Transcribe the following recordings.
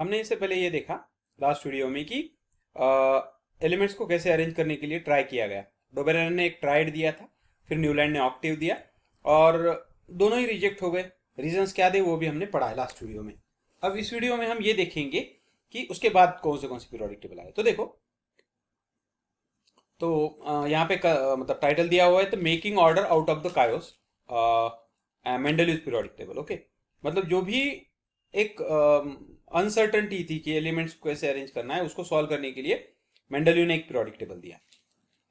हमने इससे पहले ये देखा लास्ट वीडियो में कि एलिमेंट्स को कैसे अरेंज करने के लिए ट्राई किया गया। डोबेरेनर ने एक ट्राइड दिया था, फिर न्यूलैंड ने ऑक्टेव दिया और दोनों ही रिजेक्ट हो गए। रीजंस क्या थे वो भी हमने पढ़ा है लास्ट वीडियो में। अब इस वीडियो में हम ये देखेंगे कि उसके बाद कौन से पीरियोडिक टेबल आए। तो देखो, तो यहाँ पे मतलब टाइटल दिया हुआ है, तो making order out of the chaos Mendeleev periodic table. Okay, मतलब जो भी एक अनसर्टनिटी थी कि एलिमेंट्स को कैसे अरेंज करना है, उसको सॉल्व करने के लिए मेंडलीव ने एक पीरियोडिक टेबल दिया।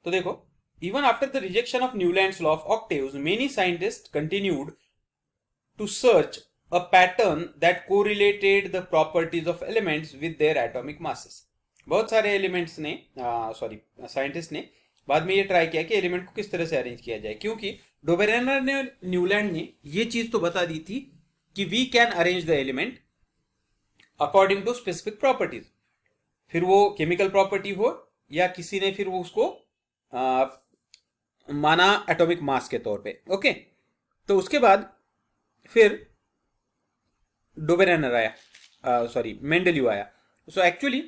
तो देखो, even after the rejection of Newlands law of octaves, many scientist continued to search a pattern that correlated the properties of elements with their atomic masses। बहुत सारे एलिमेंट्स ने साइंटिस्ट ने बाद में ये ट्राई किया कि एलिमेंट को किस तरह से अरेंज किया जाए, क्योंकि डोबेरेनर ने न्यूलैंड ने ये चीज तो बता दी थी कि we can arrange the element according to specific properties, फिर वो केमिकल प्रॉपर्टी हो या किसी ने फिर वो उसको माना एटॉमिक मास के तौर पे। ओके, तो उसके बाद फिर डोबेरेनर आया, मेंडलीव आया। सो एक्चुअली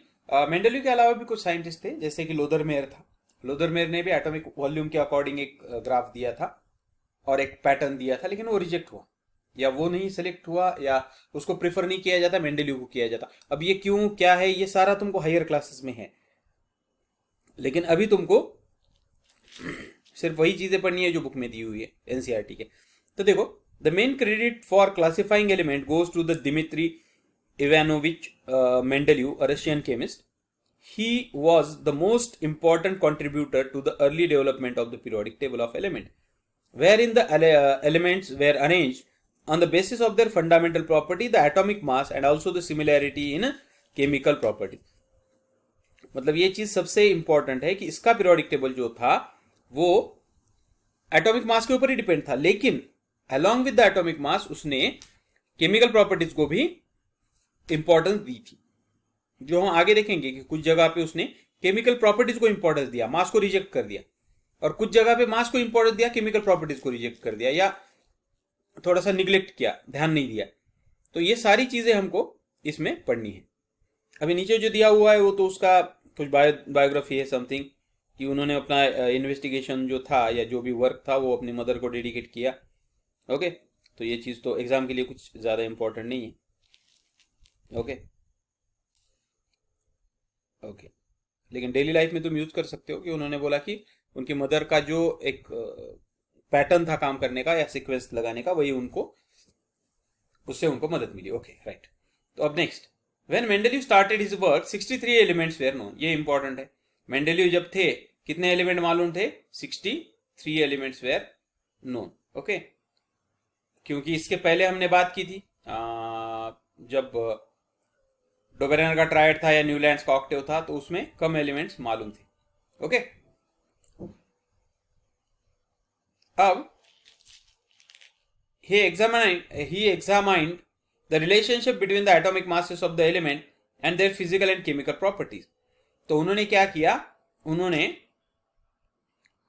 मेंडलीव के अलावा भी कुछ साइंटिस्ट थे, जैसे कि लोदरमेयर था। लोदरमेयर ने भी एटॉमिक वॉल्यूम के अकॉर्डिंग एक ग्राफ दिया था और एक पैटर्न दिया था, लेकिन वो रिजेक्ट हुआ या वो नहीं सेलेक्ट हुआ या उसको प्रेफर नहीं किया जाता, मेंडलीव को किया जाता। अब ये क्यों क्या है, ये सारा तुमको हायर क्लासेस में है, लेकिन अभी तुमको सिर्फ वही चीजें पढ़नी है जो बुक में दी हुई है एनसीईआरटी के। तो देखो, the main credit for classifying element goes to the Dmitry Ivanovich Mendeleev, a Russian chemist. He was the most important contributor to the early development of the periodic table of element, wherein the elements were arranged on the basis of their fundamental property, the atomic mass, and also the similarity in chemical property। मतलब ये चीज सबसे important है कि इसका periodic table जो था वो एटॉमिक मास के ऊपर ही डिपेंड था, लेकिन along with the atomic mass उसने केमिकल प्रॉपर्टीज को भी इंपॉर्टेंस दी थी, जो हम आगे देखेंगे कि कुछ जगह पे उसने केमिकल प्रॉपर्टीज को इंपॉर्टेंस दिया, मास को रिजेक्ट कर दिया, और कुछ जगह पे मास को इंपॉर्टेंस दिया, केमिकल प्रॉपर्टीज को रिजेक्ट कर दिया या थोड़ा सा निग्लेक्ट किया, ध्यान नहीं दिया। तो ये सारी चीजें हमको इसमें पढ़नी है। अभी नीचे जो दिया हुआ है वो तो उसका कुछ बायोग्राफी है समथिंग, कि उन्होंने अपना इन्वेस्टिगेशन जो था या जो भी वर्क था वो अपनी मदर को डेडिकेट किया। ओके, तो ये चीज तो एग्जाम के लिए कुछ ज्यादा इंपॉर्टेंट नहीं है। ओके, लेकिन डेली लाइफ में तुम यूज कर सकते हो कि उन्होंने बोला कि उनकी मदर का जो एक पैटर्न था काम करने का या सीक्वेंस लगाने का, वही उससे उनको मदद मिली। Okay, right. तो अब next, when Mendeleev started his work 63 elements were known. ये इंपॉर्टेंट है। मेंडलीव जब थे कितने एलिमेंट मालूम थे? 63 एलिमेंट्स वेयर नोन। ओके, क्योंकि इसके पहले हमने बात की थी जब डोबेरेनर का ट्राइड था या न्यूलैंड्स का ऑक्टेव था, तो उसमें कम एलिमेंट्स मालूम थे। ओके, अब he examined the relationship between the atomic masses of the element and their physical and chemical properties। तो उन्होंने क्या किया, उन्होंने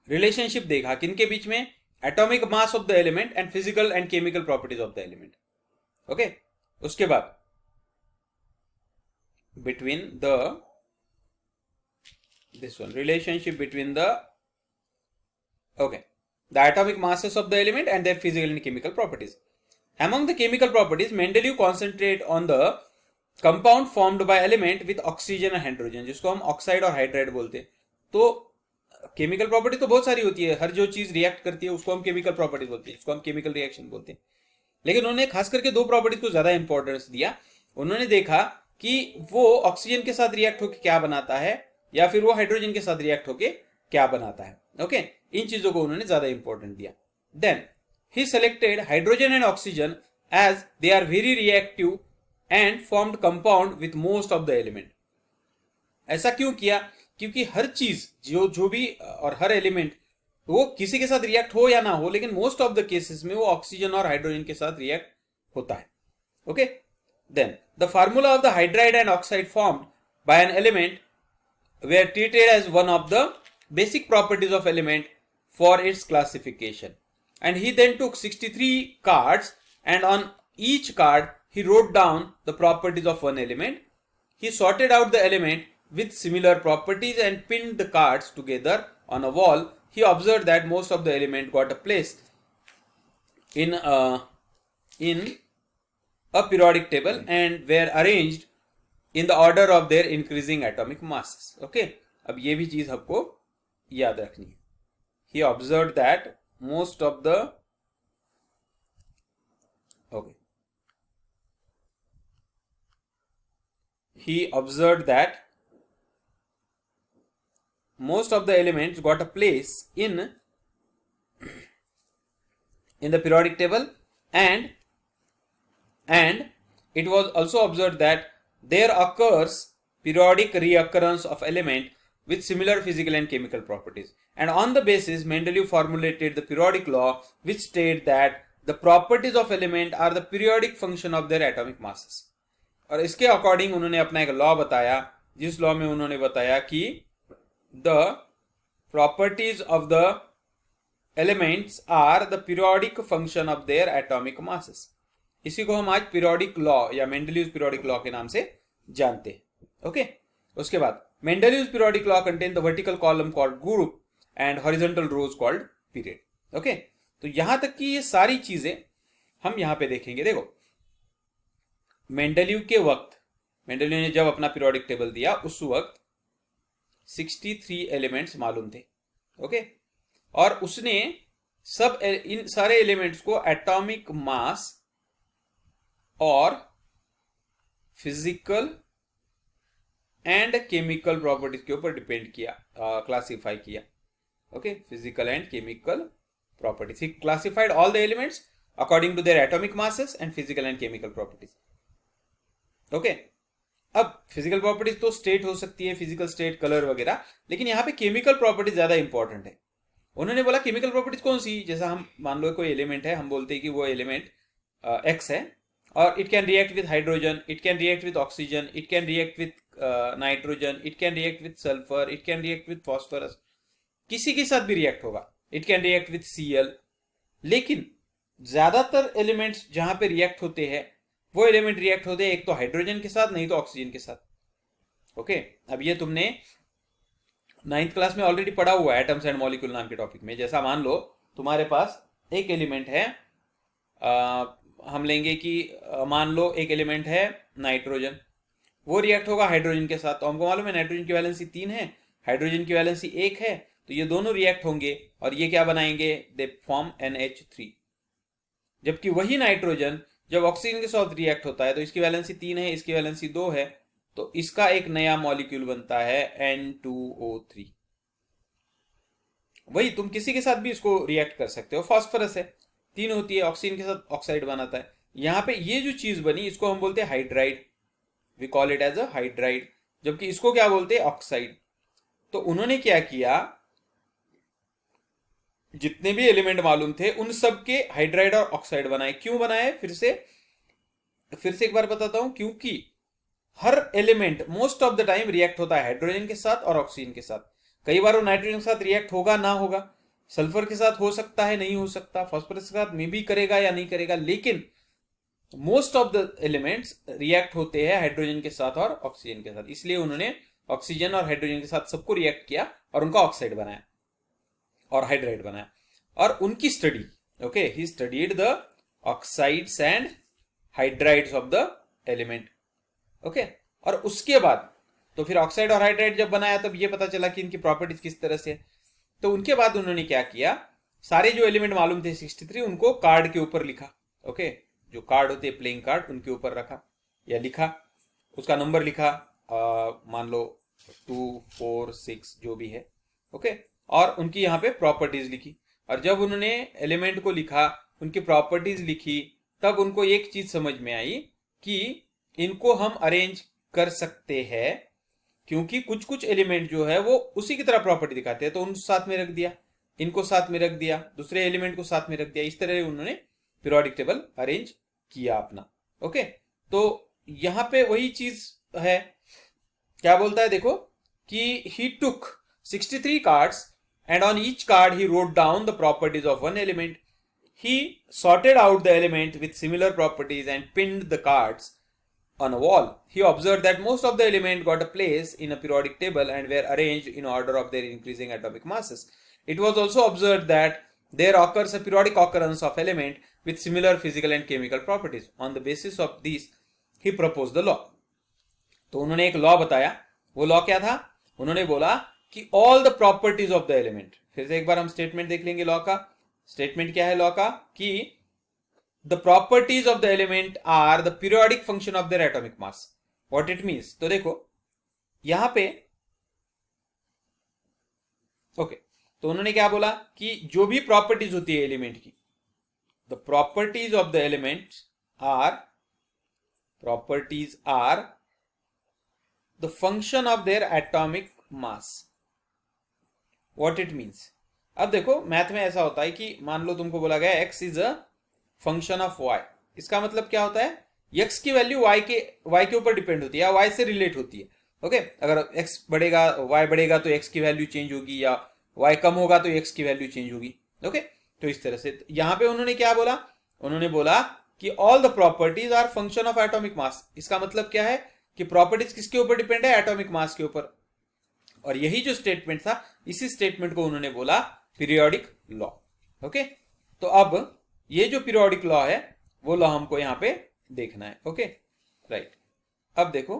रिलेशनशिप देखा किनके बीच में, atomic mass of the element and physical and chemical properties of the element. Okay, उसके बाद between the this one relationship between the the atomic masses of the element and their physical and chemical properties। Among the chemical properties, Mendeleev concentrate on the compound formed by element with oxygen and hydrogen, जिसको हम oxide और hydride बोलते हैं। तो chemical property तो बहुत सारी होती है, हर जो चीज रिएक्ट करती है उसको हम केमिकल प्रॉपर्टी बोलते हैं, इसको हम केमिकल रिएक्शन बोलते हैं। लेकिन उन्होंने खास करके दो प्रॉपर्टीज को ज्यादा इंपॉर्टेंस दिया। उन्होंने देखा कि वो ऑक्सीजन के साथ रिएक्ट होकर क्या बनाता है या फिर वो हाइड्रोजन के साथ रिएक्ट होकर क्या बनाता है। ओके, इन चीजों को उन्होंने ज्यादा इंपॉर्टेंट दिया। Then he selected hydrogen and oxygen as they are very reactive and formed compound with most of the element. ऐसा क्यों किया? क्योंकि हर चीज जो भी और हर एलिमेंट वो किसी के साथ रिएक्ट हो या ना हो, लेकिन मोस्ट ऑफ द केसेस में वो ऑक्सीजन और हाइड्रोजन के साथ रिएक्ट होता है। Okay, then the formula of the hydride and oxide formed by an element were treated as one of the basic properties of element for its classification, and he then took 63 cards and on each card he wrote down the properties of one element he sorted out the element with similar properties and pinned the cards together on a wall. He observed that most of the element got a place in a periodic table and were arranged in the order of their increasing atomic masses. Okay, अब ये भी चीज आपको याद रखनी है. He observed that most of the elements got a place in the periodic table, and it was also observed that there occurs periodic reoccurrence of element with similar physical and chemical properties. And on the basis, Mendeleev formulated the periodic law, which stated that the properties of element are the periodic function of their atomic masses. और इसके according उन्होंने अपना एक law बताया, जिस law में उन्होंने बताया कि the properties of the elements are the periodic function of their atomic masses. इसी को हम आज पीरियोडिक लॉ या मेंडलीव्स पीरियोडिक लॉ के नाम से जानते हैं. ओके, उसके बाद Mendeleev's periodic law contain the vertical column called group and horizontal rows called period. Okay, तो यहां तक की ये सारी चीजें हम यहां पे देखेंगे. देखो, मेंडलीव के वक्त, मेंडलीव ने जब अपना पीरियोडिक टेबल दिया उस वक्त 63 एलिमेंट्स मालूम थे. ओके, और उसने सब इन सारे एलिमेंट्स को एटॉमिक मास और फिजिकल एंड केमिकल प्रॉपर्टीज के ऊपर डिपेंड किया, क्लासिफाई किया. Okay, physical and chemical properties. He classified all the elements according to their atomic masses and physical and chemical properties. Okay, अब फिजिकल प्रॉपर्टीज तो state हो सकती है, फिजिकल स्टेट, कलर वगैरह, लेकिन यहां पे केमिकल प्रॉपर्टीज ज्यादा इंपॉर्टेंट है. उन्होंने बोला केमिकल प्रॉपर्टीज कौन सी, जैसा हम मान लो कोई एलिमेंट है, हम बोलते हैं कि वो एलिमेंट एक्स है और it can react with hydrogen, it can react with oxygen, it can react with nitrogen, it can react with sulphur, it can react with phosphorus, किसी के साथ भी रिएक्ट होगा. It can react with Cl. लेकिन ज्यादातर elements जहां पे react होते हैं वो एलिमेंट रिएक्ट होते हैं एक तो हाइड्रोजन के साथ, नहीं तो ऑक्सीजन के साथ. ओके, अब ये तुमने 9th क्लास में ऑलरेडी पढ़ा हुआ है एटम्स एंड मॉलिक्यूल नाम के टॉपिक में. जैसा मान लो तुम्हारे पास एक एलिमेंट है, हम लेंगे कि मान लो एक एलिमेंट है नाइट्रोजन, वो रिएक्ट होगा हाइड्रोजन के साथ. तो हमको मालूम है नाइट्रोजन की वैलेंसी 3 है, हाइड्रोजन की वैलेंसी 1 है, तो ये दोनों रिएक्ट होंगे और ये क्या बनाएंगे, दे फॉर्म NH3. जबकि वही नाइट्रोजन जब ऑक्सीजन के साथ रिएक्ट होता है तो इसकी वैलेंसी 3 है, इसकी वैलेंसी 2 है, तो इसका एक नया मॉलिक्यूल बनता है N2O3. वही तुम किसी के साथ भी इसको रिएक्ट कर सकते हो. फॉस्फोरस है, 3 होती है, ऑक्सीजन के साथ ऑक्साइड बनाता है. यहां पे ये जो चीज बनी इसको हम बोलते हैं hydride, we call it as a hydride, जबकि इसको क्या बोलते हैं, ऑक्साइड. तो उन्होंने क्या किया, जितने भी एलिमेंट मालूम थे उन सब के हाइड्राइड और ऑक्साइड बनाए. क्यों बनाए, फिर से एक बार बताता हूं. क्योंकि हर element most of the time react होता है हाइड्रोजन के साथ और ऑक्सीजन के साथ. कई बार वो नाइट्रोजन के साथ रिएक्ट होगा, ना होगा, सल्फर के साथ हो सकता है, नहीं हो सकता, फास्फोरस के साथ मे भी करेगा या नहीं करेगा, लेकिन most of the elements react होते हैं हाइड्रोजन के साथ और ऑक्सीजन के साथ. इसलिए उन्होंने ऑक्सीजन और हाइड्रोजन के साथ सबको रिएक्ट किया और उनका ऑक्साइड बनाया और हाइड्राइड बनाया. और उनकी study, okay, he studied the oxides and hydrides of the element. Okay, और उसके बाद तो फिर ऑक्साइड और हाइड्राइड जब बनाया तब ये पता चला कि इनकी प्रॉपर्टीज किस तरह से. तो उनके बाद उन्होंने क्या किया, सारे जो एलिमेंट मालूम थे 63 उनको कार्ड के ऊपर लिखा. ओके, जो कार्ड होते हैं प्लेइंग कार्ड, उनके ऊपर रखा या लिखा, उसका नंबर लिखा, मान लो 2, 4, 6 जो भी है. ओके, और उनकी यहाँ पे प्रॉपर्टीज लिखी. और जब उन्होंने एलिमेंट को लिखा, उनकी प्रॉपर्टीज लिखी, तब उनको एक चीज समझ में आई कि इनको हम अरेंज कर सकते हैं, क्योंकि कुछ कुछ एलिमेंट जो है वो उसी की तरह प्रॉपर्टी दिखाते हैं. तो उन साथ में रख दिया, इनको साथ में रख दिया, दूसरे एलिमेंट को साथ में रख दिया. इस तरह उन्होंने पीरियोडिक टेबल अरेंज किया अपना. ओके, तो यहां पे वही चीज है, क्या बोलता है देखो, कि he took 63 cards and on each card he wrote down the properties of one element. He sorted out the element with similar properties and pinned the cards on a wall. He observed that most of the elements got a place in a periodic table and were arranged in order of their increasing atomic masses. It was also observed that there occurs a periodic occurrence of element with similar physical and chemical properties. On the basis of this, he proposed the law. तो उन्होंने एक law बताया. वो law क्या था? उन्होंने बोला कि all the properties of the element. फिर से एक बार हम स्टेटमेंट देख लेंगे लॉ का. स्टेटमेंट क्या है लॉ का? कि the properties of the element are the periodic function of their atomic mass. What it means? तो देखो यहां पे ओके, तो उन्होंने क्या बोला कि जो भी प्रॉपर्टीज होती है एलिमेंट की, the properties of the elements are the function of their atomic mass. What it means? अब देखो मैथ में ऐसा होता है कि मान लो तुमको बोला गया x is a function of y. इसका मतलब क्या होता है? x की वैल्यू y के ऊपर डिपेंड होती है या y से रिलेट होती है. ओके, अगर x बढ़ेगा y बढ़ेगा तो x की वैल्यू चेंज होगी, या y कम होगा तो x की वैल्यू चेंज होगी. ओके, तो इस तरह से यहां पे उन्होंने क्या बोला? उन्होंने बोला कि all the properties are function of atomic mass. इसका मतलब क्या है कि प्रॉपर्टीज किसके ऊपर डिपेंड है? एटॉमिक मास के ऊपर. और यही जो स्टेटमेंट था, इसी स्टेटमेंट को उन्होंने बोला पीरियोडिक लॉ. ओके, तो अब ये जो पीरियोडिक लॉ है वो लॉ हमको यहां पे देखना है. Okay, right. अब देखो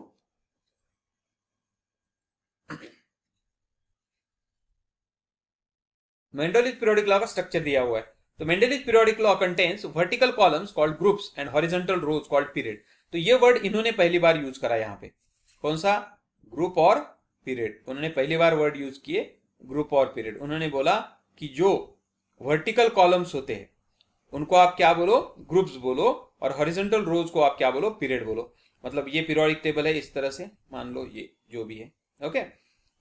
मेंडलीज पीरियोडिक लॉ का स्ट्रक्चर दिया हुआ है. तो Mendeleev's periodic law contains vertical columns called groups and horizontal rows called period. तो ये वर्ड इन्होंने पहली बार यूज करा यहां पे. कौन सा? ग्रुप और पीरियड. उन्होंने पहली बार वर्ड यूज किए ग्रुप और पीरियड. उन्होंने बोला कि जो वर्टिकल कॉलम्स होते हैं उनको आप क्या बोलो? ग्रुप्स बोलो. और हॉरिजॉन्टल रोज को आप क्या बोलो? पीरियड बोलो. मतलब ये पीरियोडिक टेबल है इस तरह से, मान लो ये जो भी है. ओके,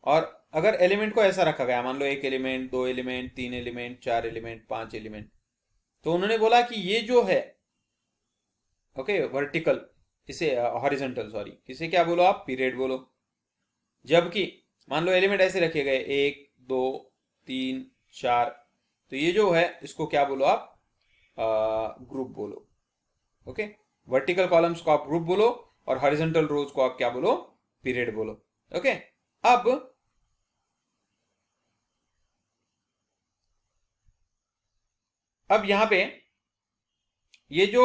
और अगर एलिमेंट को ऐसा रखा गया, मान लो एक एलिमेंट, दो एलिमेंट, तीन एलिमेंट, चार एलिमेंट, पांच एलिमेंट, तो उन्होंने बोला कि ये जो है ओके वर्टिकल, इसे हॉरिजॉन्टल सॉरी, इसे क्या बोलो आप? पीरियड बोलो. जबकि मान लो एलिमेंट ऐसे रखे गए 1 2 3 4, तो ये जो है इसको क्या बोलो आप? ग्रुप बोलो. ओके, वर्टिकल कॉलम्स को आप ग्रुप बोलो और हॉरिजॉन्टल रोज को आप क्या बोलो? पीरियड बोलो. ओके, अब यहां पे ये जो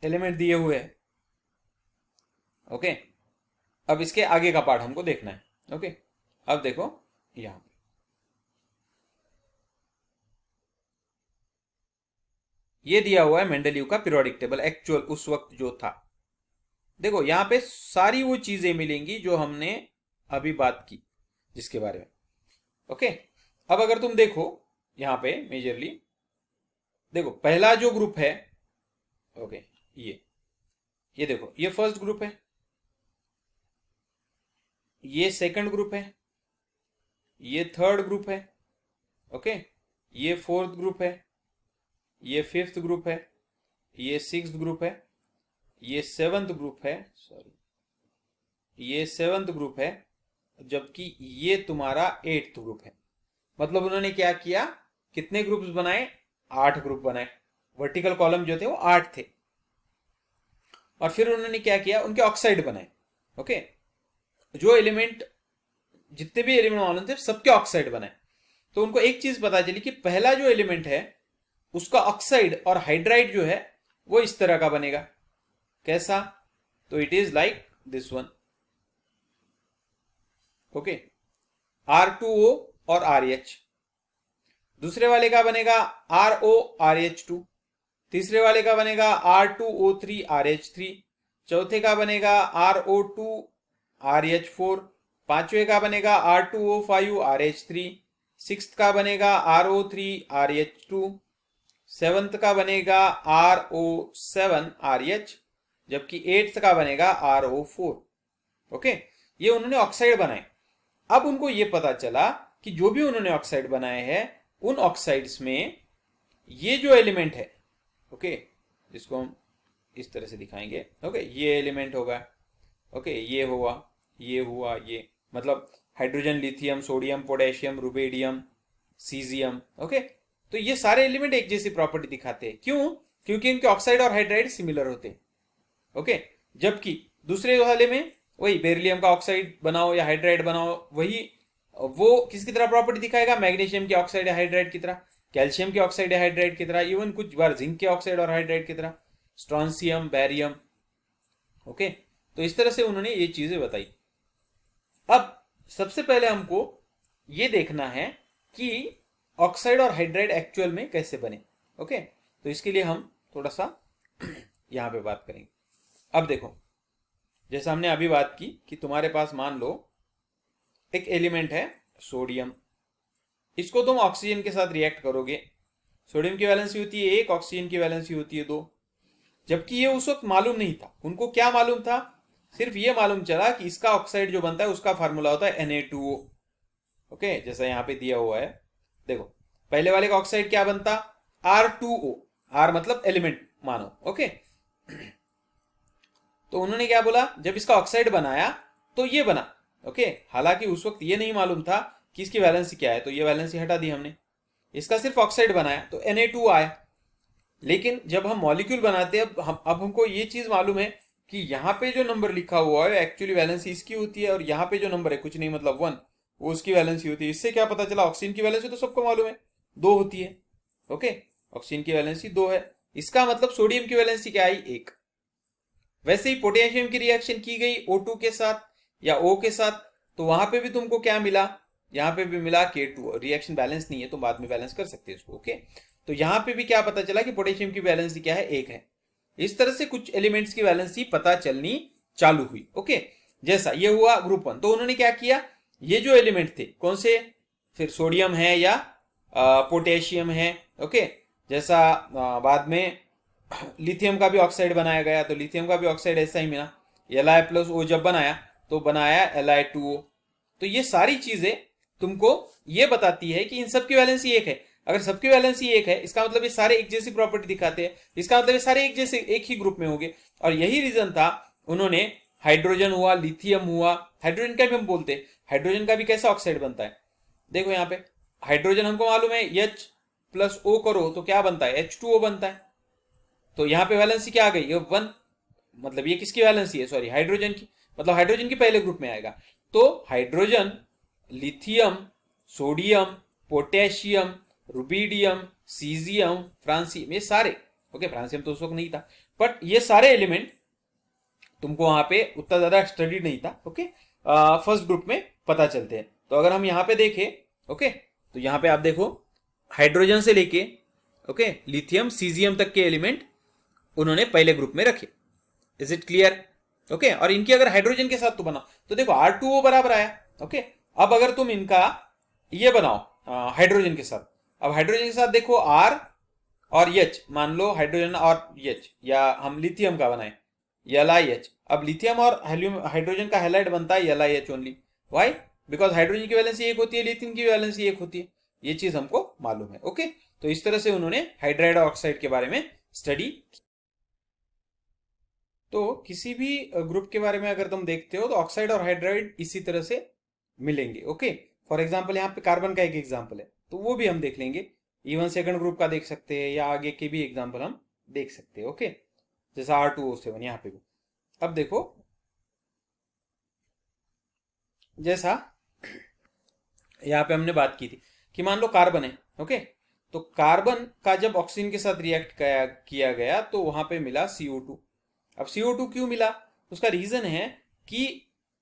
एलिमेंट दिए हुए हैं, ओके, अब इसके आगे का पार्ट हमको देखना है. ओके, अब देखो यहां ये दिया हुआ है मेंडलीव का पीरियोडिक टेबल एक्चुअल उस वक्त जो था. देखो यहां पे सारी वो चीजें मिलेंगी जो हमने अभी बात की जिसके बारे में. ओके, अब अगर तुम देखो यहां पे मेजरली देखो पहला जो ग्रुप है, ओके, ये देखो ये फर्स्ट ग्रुप है, ये सेकंड ग्रुप है, ये थर्ड ग्रुप है, ओके, ये फोर्थ ग्रुप है, ये फिफ्थ ग्रुप है, ये सिक्स्थ ग्रुप है, ये सेवंथ ग्रुप है, सॉरी ये सेवंथ ग्रुप है, जबकि ये तुम्हारा एट्थ ग्रुप है. मतलब उन्होंने क्या किया? कितने ग्रुप्स बनाए? 8 ग्रुप बनाए. वर्टिकल कॉलम जो थे वो 8 थे. और फिर उन्होंने क्या किया? उनके ऑक्साइड बनाए. ओके, जो एलिमेंट जितने भी एलिमेंट मालूम थे सबके ऑक्साइड बनाए. तो उनको एक चीज पता चली कि पहला जो एलिमेंट है उसका ऑक्साइड और हाइड्राइड जो है वो इस तरह का बनेगा. कैसा? तो it is like this one. Okay, R2O और RH. दूसरे वाले का बनेगा RORH2. तीसरे वाले का बनेगा R2O3 RH3. चौथे का बनेगा RO2 RH4. पांचवे का बनेगा R2O5 RH3. सिक्स्थ का बनेगा RO3 RH2. सेवंथ का बनेगा RO7 RH, जबकि एट्थ का बनेगा RO4. ओके, ये उन्होंने ऑक्साइड बनाए. अब उनको ये पता चला कि जो भी उन्होंने ऑक्साइड बनाए हैं उन ऑक्साइड्स में ये जो एलिमेंट है, ओके, जिसको हम इस तरह से दिखाएंगे, ओके, ये एलिमेंट होगा, ओके, ये हुआ, ये हुआ, ये मतलब hydrogen, lithium, sodium, potassium, rubidium, caesium. Okay, तो ये सारे एलिमेंट एक जैसी प्रॉपर्टी दिखाते हैं. क्यों? क्योंकि इनके ऑक्साइड और हाइड्राइड सिमिलर होते हैं. ओके, जबकि दूसरे वाले में वही बेरिलियम का ऑक्साइड बनाओ या हाइड्राइड बनाओ, वही वो किसकी तरह प्रॉपर्टी दिखाएगा, मैग्नीशियम के ऑक्साइड या हाइड्राइड की तरह, कैल्शियम के ऑक्साइड या हाइड्राइड की तरह, इवन कुछ बार जिंक के ऑक्साइड और हाइड्राइड की तरह, स्ट्रॉन्सियम, बैरियम। ओके, तो इस तरह से उन्होंने ये चीजें बताई। अब सबसे पहले हमको ये देखना है कि ऑक्साइड और हाइड्राइड एक्चुअल में कैसे बने। ओके, तो इसके लिए हम थोड़ा सा यहां पे बात करेंगे। अब देखो, जैसा हमने अभी बात की कि तुम्हारे पास मान लो एक एलिमेंट है सोडियम, इसको तुम ऑक्सीजन के साथ रिएक्ट करोगे, सोडियम की वैलेंसी होती है 1, ऑक्सीजन की वैलेंसी होती है 2। जबकि ये उस वक्त मालूम नहीं था। उनको क्या मालूम था, सिर्फ ये मालूम चला कि इसका ऑक्साइड जो बनता है उसका फार्मूला होता है Na2O। ओके, जैसा यहां पे दिया हुआ है, देखो पहले वाले का ऑक्साइड क्या बनता, R2O, R मतलब एलिमेंट मानो। ओके, तो उन्होंने क्या बोला, जब इसका ऑक्साइड बनाया तो ये बना। ओके, हालांकि उस वक्त ये नहीं मालूम था कि इसकी वैलेंसी क्या है, तो ये वैलेंसी हटा दी हमने, इसका सिर्फ ऑक्साइड बनाया तो Na2 आया। लेकिन जब हम मॉलिक्यूल बनाते हैं, अब हमको ये चीज मालूम है कि यहाँ पे जो नंबर लिखा हुआ है एक्चुअली वैलेंसी इसकी होती है, और यहाँ पे जो नंबर है कुछ नहीं मतलब 1, वो उसकी वैलेंसी होती है। इससे क्या पता चला, ऑक्सीजन की वैलेंसी तो सबको मालूम है 2 होती है। ओके, ऑक्सीजन की वैलेंसी 2 है, इसका मतलब सोडियम की वैलेंसी क्या आई, 1। वैसे ही पोटेशियम की रिएक्शन की गई O2 के साथ या O के साथ, तो वहां पे भी तुमको क्या मिला, यहाँ पे भी मिला K2। रिएक्शन बैलेंस नहीं है, तुम बाद में बैलेंस कर सकते हो इसको। ओके, तो यहाँ पे भी क्या पता चला कि पोटेशियम की वैलेंसी क्या है, 1 है। इस तरह से कुछ एलिमेंट्स की वैलेंसी पता चलनी चालू हुई। ओके, जैसा ये हुआ ग्रुप 1, तो उन्होंने क्या किया, ये जो एलिमेंट थे कौन से, फिर सोडियम है या पोटेशियम है। ओके, जैसा बाद में लिथियम का भी ऑक्साइड बनाया गया, तो लिथियम का भी ऑक्साइड ऐसा ही मिला, Li+O जब बनाया तो बनाया Li2O। तो ये सारी चीजें तुमको ये बताती है कि इन सबकी वैलेंसी 1 है। अगर सबकी वैलेंसी 1 है, इसका मतलब ये सारे एक जैसी प्रॉपर्टी दिखाते हैं, इसका मतलब ये सारे एक जैसे एक ही ग्रुप में होंगे। और यही रीजन था, उन्होंने हाइड्रोजन हुआ, लिथियम हुआ, हाइड्रोजन का भी हम बोलते हैं, हाइड्रोजन का भी कैसा ऑक्साइड बनता है, देखो यहाँ पे हाइड्रोजन हमको मालूम है H+O करो तो क्या बनता है, H2O बनता है। तो यहाँ पे वैलेंसी क्या आ गई, 1, मतलब ये किसकी वैलेंसी है, सॉरी हाइड्रोजन की, मतलब हाइड्रोजन की पहले ग्रुप में आएगा। तो hydrogen, lithium, sodium, potassium, rubidium, caesium, francium, ये सारे, ओके फ्रांसियम तो उस वक्त नहीं था, बट ये सारे एलिमेंट तुमको वहां पे उतना ज्यादा स्टडी नहीं था। ओके, फर्स्ट ग्रुप में पता चलते हैं। तो अगर हम यहाँ पे देखें, ओके, तो यहाँ पे आप देखो हाइड्रोजन से लेके ओके लिथियम सीजियम तक के एलिमेंट उन्होंने पहले ग्रुप में रखे। Is it clear? ओके, और इनकी अगर हाइड्रोजन के साथ तो बना तो देखो R2O बराबर आया। ओके, अब अगर तुम इनका ये बनाओ हाइड्रोजन के साथ, अब हाइड्रोजन के साथ देखो R और H, मान लो हाइड्रोजन और H, या हम लिथियम का बनाए LiH। अब लिथियम और हाइड्रोजन का हैलाइड बनता है LiH only. Why? Because hydrogen की वैलेंसी 1 होती है, लिथियम की वैलेंसी 1 होती है। ये चीज हमको मालूम है। ओके, तो इस तरह से उन्होंने हाइड्राइड ऑक्साइड के बारे में स्टडी। तो किसी भी ग्रुप के बारे में अगर तुम देखते हो तो ऑक्साइड और हाइड्राइड इसी तरह से मिलेंगे। ओके, फॉर एग्जांपल यहाँ पे कार्बन का एक एग्जांपल है, तो वो भी हम देख लेंगे। इवन सेकंड ग्रुप का देख सकते हैं या आगे के भी एग्जांपल हम देख सकते हैं। ओके, जैसा R2O7 यहाँ पे भी। अब देखो, जैसा यहाँ पे हमने बात की थी कि मान लो कार्बन है। ओके, तो कार्बन का जब ऑक्सीजन के साथ रिएक्ट किया गया तो वहां पे मिला CO2। अब CO2 क्यों मिला? उसका रीजन है कि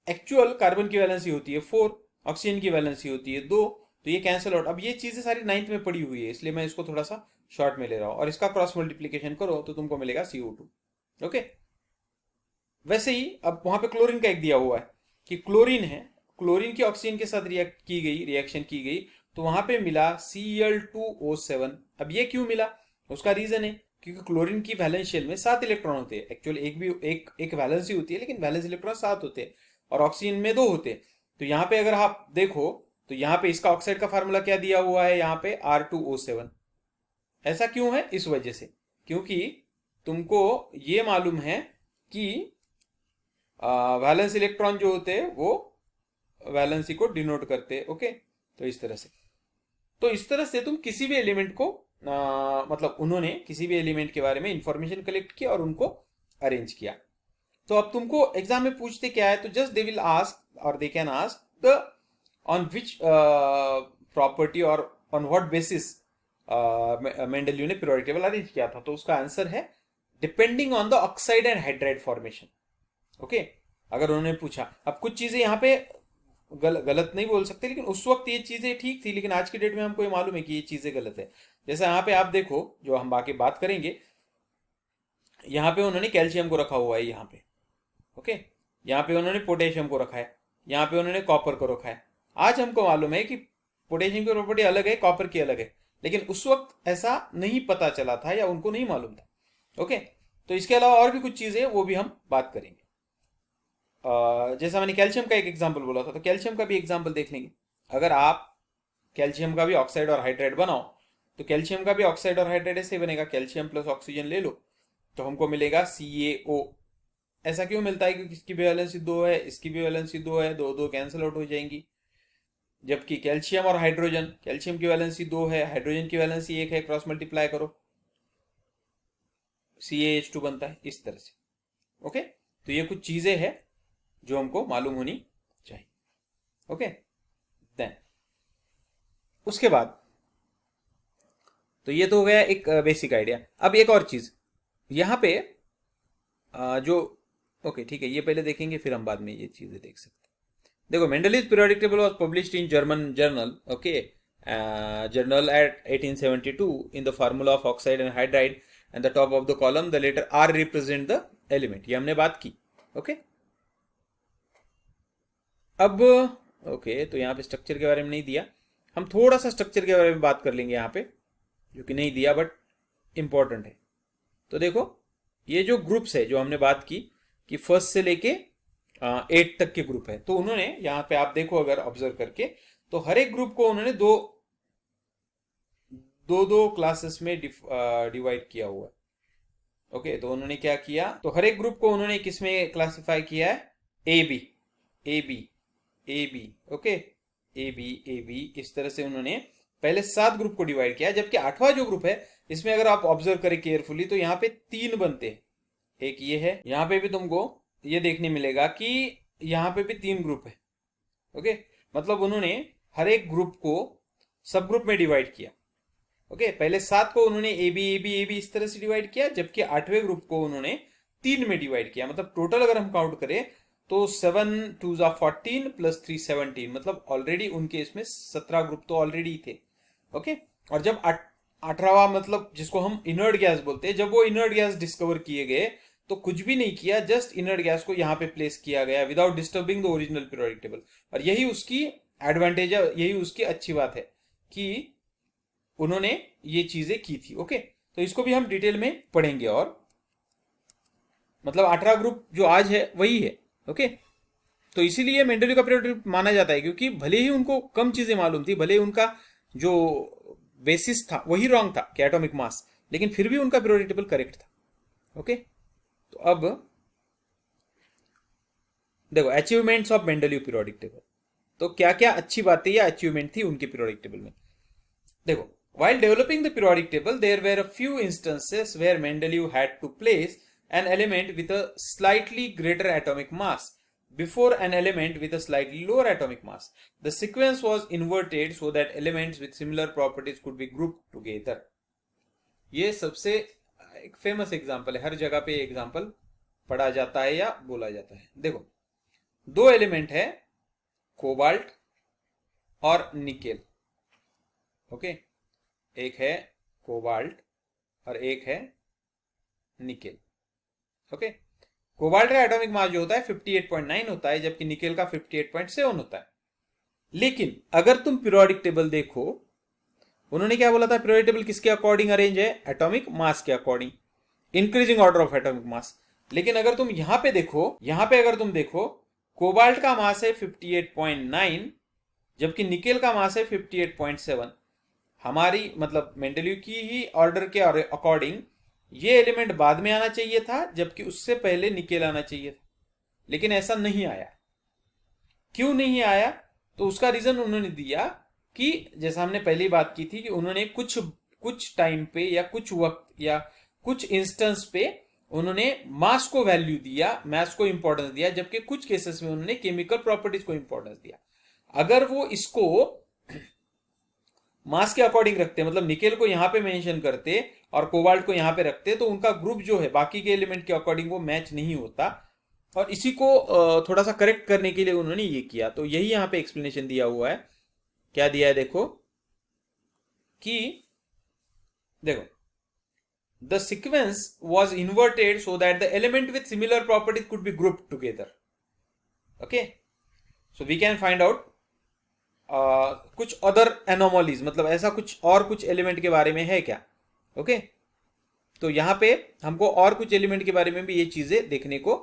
एक्चुअल कार्बन की वैलेंसी होती है 4, ऑक्सीजन की वैलेंसी होती है 2, तो ये कैंसिल आउट। अब ये चीजें सारी 9th में पड़ी हुई है, इसलिए मैं इसको थोड़ा सा शॉर्ट में ले रहा हूं, और इसका क्रॉस मल्टीप्लीकेशन करो तो तुमको मिलेगा CO2। ओके, वैसे ही अब वहां पे क्लोरीन का एक दिया हुआ है कि क्लोरीन है, क्लोरीन की ऑक्सीजन के साथ रिएक्शन की गई तो वहां पे मिला Cl2O7। अब ये क्यों मिला? उसका रीजन है क्योंकि क्लोरीन की वैलेंस शेल में 7 इलेक्ट्रॉन होते हैं। एक्चुअली एक वैलेंसी होती है, लेकिन वैलेंस इलेक्ट्रॉन 7 होते हैं और ऑक्सीजन में 2 होते हैं। तो यहाँ पे अगर आप देखो तो यहाँ पे इसका ऑक्साइड का फार्मूला क्या दिया हुआ है, यहाँ पे R2O7। ऐसा क्यों है? इस वजह से, क्योंकि तुमको ये मालूम है कि वैलेंस इलेक्ट्रॉन जो होते हैं वो वैलेंसी को डिनोट करते हैं। ओके, तो इस तरह से तुम किसी भी एलिमेंट को मतलब उन्होंने किसी भी एलिमेंट के बारे में इंफॉर्मेशन कलेक्ट किया और उनको अरेंज किया। तो अब तुमको एग्जाम में पूछते क्या है, तो जस्ट दे विल आस्क और they can ask the on which property और ऑन व्हाट बेसिस मेंडेलियो ने पीरियोडिक टेबल अरेंज किया था। तो उसका आंसर है depending on the oxide and hydride formation. Okay, अगर उन्होंने पूछा, अब कुछ चीजें यहाँ पे गलत नहीं बोल सकते, लेकिन उस वक्त ये चीजें ठीक थी, लेकिन आज की डेट में हमको ये मालूम है कि ये चीजें गलत है। जैसे यहाँ पे आप देखो, जो हम बाकी बात करेंगे, यहाँ पे उन्होंने कैल्शियम को रखा हुआ है यहाँ पे। ओके, यहाँ पे उन्होंने पोटेशियम को रखा है, यहाँ पे उन्होंने कॉपर को रखा है। आज हमको मालूम है कि पोटेशियम की प्रॉपर्टी अलग है, कॉपर की अलग है, लेकिन उस वक्त ऐसा नहीं पता चला था या उनको नहीं मालूम था। ओके, तो इसके अलावा और भी कुछ चीजें वो भी हम बात करेंगे। जैसा मैंने कैल्शियम का एक एग्जाम्पल बोला था, तो कैल्शियम का भी एग्जाम्पल देख लेंगे। अगर आप कैल्शियम का भी ऑक्साइड और हाइड्राइड बनाओ, तो कैल्शियम का भी ऑक्साइड और हाइड्राइड ऐसे बनेगा, कैल्शियम प्लस ऑक्सीजन ले लो तो हमको मिलेगा CaO। ऐसा क्यों मिलता है? क्योंकि इसकी भी वैलेंसी 2 है, इसकी भी वैलेंसी 2 है, दो दो कैंसिल आउट हो जाएंगी। जबकि कैल्शियम और हाइड्रोजन, कैल्शियम की वैलेंसी 2 है, हाइड्रोजन की वैलेंसी 1 है, क्रॉस मल्टीप्लाई करो CaH2 बनता है, इस तरह से। ओके, तो ये कुछ चीजें हैं जो हमको मालूम होनी चाहिए। ओके, देन उसके बाद तो ये तो हो गया एक बेसिक आइडिया। अब एक और चीज यहाँ पे जो ओके ठीक है, ये पहले देखेंगे फिर हम बाद में ये चीजें देख सकते हैं। देखो, Mendeleev's periodic table was published in German journal, okay, journal at 1872 in the formula of oxide and hydride and the top of the column the letter R represent the element. ये हमने बात की। ओके, अब okay, तो यहाँ पे structure के बारे में नहीं दिया, हम थोड़ा सा स्ट्रक्चर के बारे में बात कर लेंगे यहाँ पे, जो कि नहीं दिया बट इंपॉर्टेंट है। तो देखो, ये जो ग्रुप्स है जो हमने बात की कि फर्स्ट से लेके 8 तक के ग्रुप है, तो उन्होंने यहाँ पे आप देखो अगर ऑब्जर्व करके, तो हर एक ग्रुप को उन्होंने दो क्लासेस में डिवाइड किया हुआ है। ओके, तो उन्होंने क्या किया, तो हर एक ग्रुप को उन्होंने किस में क्लासिफाई किया है? A B. Okay, A B, इस तरह से उन्होंने पहले 7 ग्रुप को डिवाइड किया। जबकि 8वां जो ग्रुप है, इसमें अगर आप ऑब्जर्व करें केयरफुली, तो यहाँ पे 3 बनते हैं। एक ये है, यहाँ पे भी तुमको ये देखने मिलेगा कि यहाँ पे भी 3 ग्रुप है। ओके, मतलब उन्होंने हर एक ग्रुप को सब ग्रुप में डिवाइड किया। ओके, पहले 7 को उन्होंने ए बी इस तरह से डिवाइड किया, जबकि 8वें ग्रुप को उन्होंने 3 में डिवाइड किया। मतलब टोटल अगर हम काउंट करें तो 7 2 14 प्लस 3 17, मतलब ऑलरेडी उनके इसमें 17 ग्रुप तो ऑलरेडी थे। ओके, और जब 18वां, मतलब जिसको हम इनर्ट गैस बोलते हैं, जब वो इनर्ट गैस डिस्कवर किए गए तो कुछ भी नहीं किया, जस्ट इनर्ट गैस को यहाँ पे प्लेस किया गया without disturbing the original periodic table. और यही उसकी एडवांटेज है, यही उसकी अच्छी बात है कि उन्होंने ये चीजें की थी। ओके, तो इसको भी हम डिटेल में पढ़ेंगे, और मतलब 18 ग्रुप जो आज है वही है। ओके, तो इसीलिए मेंडलीव का पीरियोडिक माना जाता है, क्योंकि भले ही उनको कम चीजें मालूम थी, भले ही उनका जो बेसिस था वही रॉन्ग था कि एटॉमिक मास, लेकिन फिर भी उनका पीरियोडिक टेबल करेक्ट था। ओके, तो अब देखो achievements of Mendeleev periodic table, तो क्या क्या अच्छी बातें या अचीवमेंट थी उनके पीरियोडिक टेबल में। देखो, while developing the periodic table, there were a few instances where Mendeleev had to place an element with a slightly greater atomic mass before an element with a slightly lower atomic mass. The sequence was inverted so that elements with similar properties could be grouped together. ये सबसे एक famous example है, हर जगह पे example पढ़ा जाता है या बोला जाता है। देखो, 2 एलिमेंट है, कोबाल्ट और निकेल। ओके, एक है कोबाल्ट और एक है निकेल। ओके, कोबाल्ट का एटॉमिक मास जो होता है 58.9 होता है, जबकि निकेल का 58.7 होता है। लेकिन अगर तुम पीरियोडिक टेबल देखो, उन्होंने क्या बोला था, पीरियोडिक टेबल किसके अकॉर्डिंग अरेंज है? एटॉमिक मास के according, increasing order of atomic मास। लेकिन अगर तुम यहां पे देखो, अगर तुम देखो, कोबाल्ट का मास है 58.9, जबकि निकेल का मास है 58.7। हमारी मतलब मेंडलीव की ही ऑर्डर के अकॉर्डिंग ये एलिमेंट बाद में आना चाहिए था, जबकि उससे पहले निकेल आना चाहिए था, लेकिन ऐसा नहीं आया। क्यों नहीं आया? तो उसका रीजन उन्होंने दिया कि जैसा हमने पहली बात की थी कि उन्होंने कुछ टाइम पे या कुछ वक्त या कुछ इंस्टेंस पे उन्होंने मास को वैल्यू दिया, मास को इंपॉर्टेंस दिया, जबकि कुछ केसेस में उन्होंने केमिकल प्रॉपर्टीज को इंपॉर्टेंस दिया। अगर वो इसको मास के अकॉर्डिंग रखते, मतलब निकेल को यहां पे मेंशन करते और कोबाल्ट को यहां पे रखते, तो उनका ग्रुप जो है बाकी के एलिमेंट के अकॉर्डिंग वो मैच नहीं होता। और इसी को थोड़ा सा करेक्ट करने के लिए उन्होंने ये किया। तो यही यहां पे एक्सप्लेनेशन दिया हुआ है। क्या दिया है देखो, कि देखो the sequence was inverted so that the element with similar properties could be grouped together. Okay, so we can find out कुछ other anomalies, मतलब ऐसा कुछ और कुछ एलिमेंट के बारे में है क्या। ओके, तो यहां पे हमको और कुछ एलिमेंट के बारे में भी ये चीजें देखने को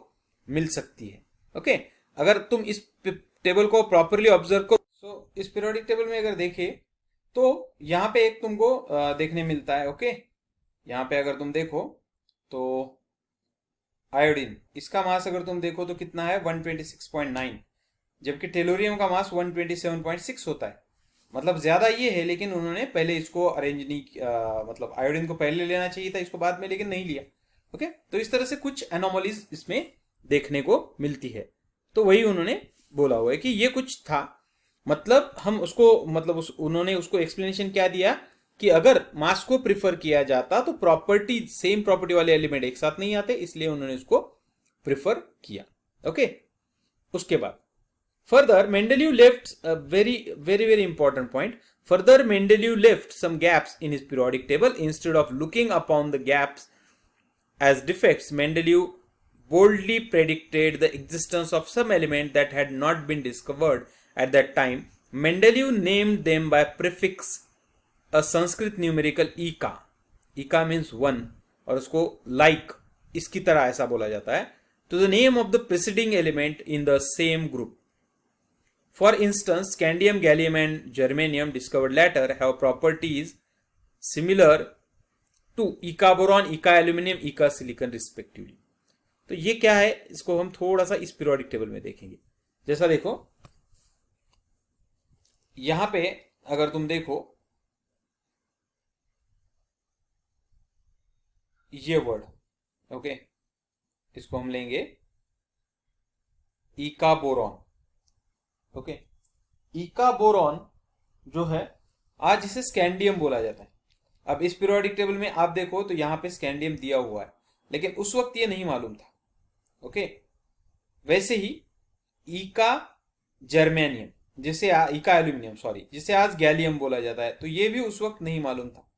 मिल सकती है। ओके, अगर तुम इस टेबल को प्रॉपरली ऑब्जर्व करो, तो इस पीरियोडिक टेबल में अगर देखे तो यहां पे एक तुमको देखने मिलता है। ओके, यहां पे अगर तुम देखो तो आयोडीन, इसका मास अगर तुम देखो तो कितना है 126.9, जबकि टेलोरियम का मास 127.6 होता है। मतलब ज्यादा ये है, लेकिन उन्होंने पहले इसको अरेंज नहीं मतलब आयोडीन को पहले लेना चाहिए था इसको बाद में, लेकिन नहीं लिया। ओके, तो इस तरह से कुछ एनोमलीज इसमें देखने को मिलती है। तो वही उन्होंने बोला हुआ है कि ये कुछ था। मतलब हम उसको मतलब उन्होंने उसको एक्सप्लेनेशन क्या दिया कि अगर मास को प्रिफर किया जाता तो प्रॉपर्टी, सेम प्रॉपर्टी वाले एलिमेंट एक साथ नहीं आते, इसलिए उन्होंने उसको प्रिफर किया। ओके, उसके बाद further Mendeleev left very very very important point, further Mendeleev left some gaps in his periodic table. Instead of looking upon the gaps as defects, Mendeleev boldly predicted the existence of some element that had not been discovered at that time. Mendeleev named them by prefix a Sanskrit numerical ika. Ika means one, और उसको like इसकी तरह ऐसा बोला जाता है, to the name of the preceding element in the same group. For instance, scandium, gallium and germanium discovered later have properties similar to Ika boron, Ika aluminum, Ika silicon respectively. तो ये क्या है, इसको हम थोड़ा सा इस पीरियोडिक टेबल में देखेंगे। जैसा देखो यहां पे अगर तुम देखो ये वर्ड, ओके, इसको हम लेंगे ईका बोरॉन। ओके, ईका बोरॉन जो है आज इसे स्कैंडियम बोला जाता है। अब इस पीरियोडिक टेबल में आप देखो तो यहां पे स्कैंडियम दिया हुआ है, लेकिन उस वक्त ये नहीं मालूम था। ओके, वैसे ही ईका जर्मेनियम, जिसे ईका एल्यूमिनियम सॉरी, जिसे आज गैलियम बोला जाता है, तो ये भी उस वक्त नहीं मालूम था।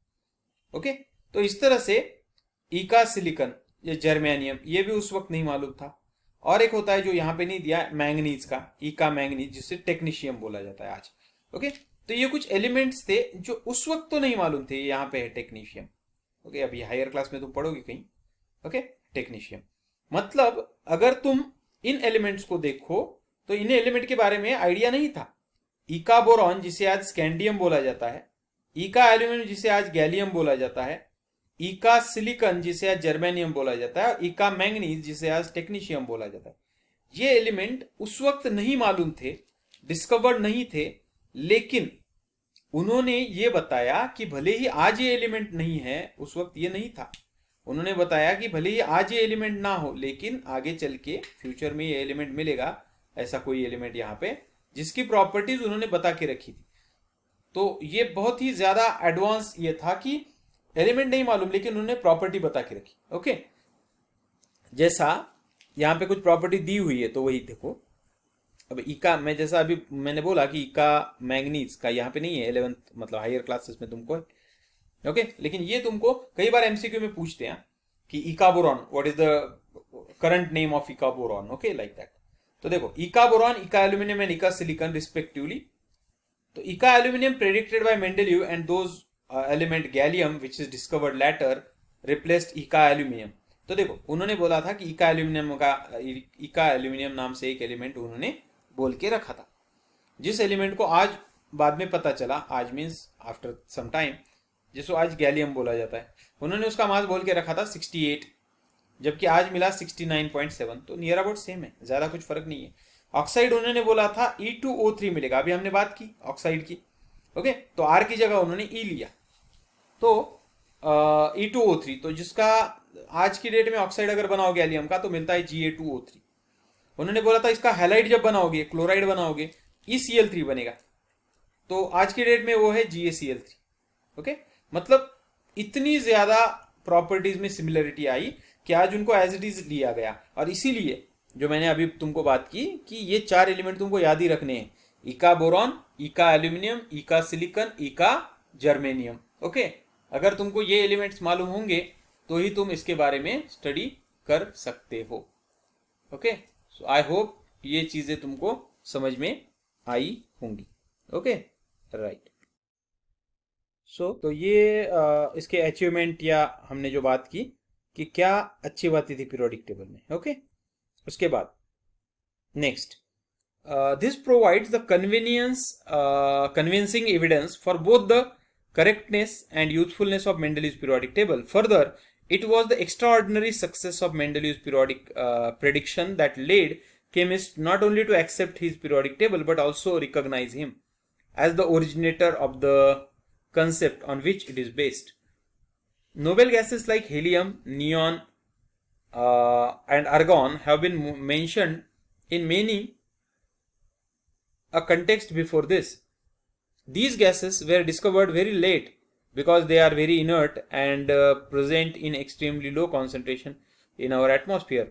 ओके, तो इस तरह से ईका सिलिकन, ये जर्मेनियम, ये भी उस वक्त नहीं मालूम था। और एक होता है जो यहां पे नहीं दिया, मैंगनीज का, ईका मैंगनीज, जिसे टेक्नीशियम बोला जाता है आज। ओके, तो ये कुछ एलिमेंट्स थे जो उस वक्त तो नहीं मालूम थे, यहाँ पे है टेक्नीशियम। ओके, अभी हायर क्लास में तुम पढ़ोगे कहीं। ओके, टेक्नीशियम मतलब अगर तुम इन एलिमेंट्स को देखो तो इन एलिमेंट के बारे में आइडिया नहीं था। ईका बोरॉन जिसे आज स्कैंडियम बोला जाता है, ईका एल्यूमिनियम जिसे आज गैलियम बोला जाता है, ईका सिलिकन जिसे आज जर्मेनियम बोला जाता है, और ईका मैंगनीज जिसे आज टेक्नीशियम बोला जाता है, ये एलिमेंट उस वक्त नहीं मालूम थे, डिस्कवर्ड नहीं थे, लेकिन उन्होंने ये बताया कि भले ही आज ये एलिमेंट नहीं है, उस वक्त ये नहीं था। उन्होंने बताया कि भले ही आज ये एलिमेंट ना हो, लेकिन आगे चल के फ्यूचर में ये एलिमेंट मिलेगा, ऐसा कोई एलिमेंट यहाँ पे जिसकी प्रॉपर्टीज उन्होंने बता के रखी थी। तो ये बहुत ही ज्यादा एडवांस ये था कि एलिमेंट नहीं मालूम, लेकिन उन्होंने प्रॉपर्टी बता के रखी। ओके, जैसा यहाँ पे कुछ प्रॉपर्टी दी हुई है, तो वही देखो। अब ईका, मैं जैसा अभी मैंने बोला कि ईका मैंगनीज का यहाँ पे नहीं है, 11th मतलब हायर क्लासेस में तुमको। ओके, लेकिन ये तुमको कई बार एमसीक्यू में पूछते हैं कि eka boron, what is the current name of eka boron. Okay, like that. तो देखो, eka boron, eka aluminium and eka silicon respectively. तो eka aluminium predicted by Mendeleev and those element gallium which is discovered later replaced eka aluminium. तो देखो, उन्होंने बोला था कि ईका एल्यूमिनियम नाम से एक एलिमेंट उन्होंने बोल के रखा था, जिस एलिमेंट को आज बाद में पता चला, आज मीन्स आफ्टर सम टाइम, जिसको आज गैलियम बोला जाता है। उन्होंने उसका मास बोल के रखा था 68, जबकि आज मिला 69.7, तो नियर अबाउट सेम है, ज्यादा कुछ फर्क नहीं है। ऑक्साइड उन्होंने बोला था E2O3 मिलेगा, अभी हमने बात की ऑक्साइड की। ओके, तो R की जगह उन्होंने E लिया, तो E2O3, तो जिसका आज की डेट में ऑक्साइड अगर बनाओ गैलियम का तो मिलता है Ga2O3। उन्होंने बोला था इसका हैलाइड जब बनाओगे, क्लोराइड बनाओगे, ECl3 बनेगा। तो आज की डेट में वो है GaCl3। ओके, मतलब इतनी ज्यादा प्रॉपर्टीज में सिमिलरिटी आई कि आज उनको एज इट इज लिया गया। और इसीलिए जो मैंने अभी तुमको बात की कि ये 4 एलिमेंट तुमको याद ही रखने हैं, इका बोरॉन, इका एल्यूमिनियम, इका सिलिकॉन, इका जर्मेनियम। ओके, अगर तुमको ये एलिमेंट्स मालूम होंगे तो ही तुम इसके बारे में स्टडी कर सकते हो। ओके, सो आई होप ये चीजें तुमको समझ में आई होंगी। Okay, right. सो तो ये इसके अचीवमेंट या हमने जो बात की कि क्या अच्छी बातें थी पीरियोडिक टेबल में। ओके, उसके बाद next, this provides the convincing evidence for both the correctness and usefulness of Mendeleev's periodic table. Further, it was the extraordinary success of Mendeleev's periodic prediction that led chemists not only to accept his periodic table but also recognize him as the originator of the concept on which it is based. Noble gases like helium, neon, and argon have been mentioned in many a context before this. These gases were discovered very late because they are very inert and present in extremely low concentration in our atmosphere.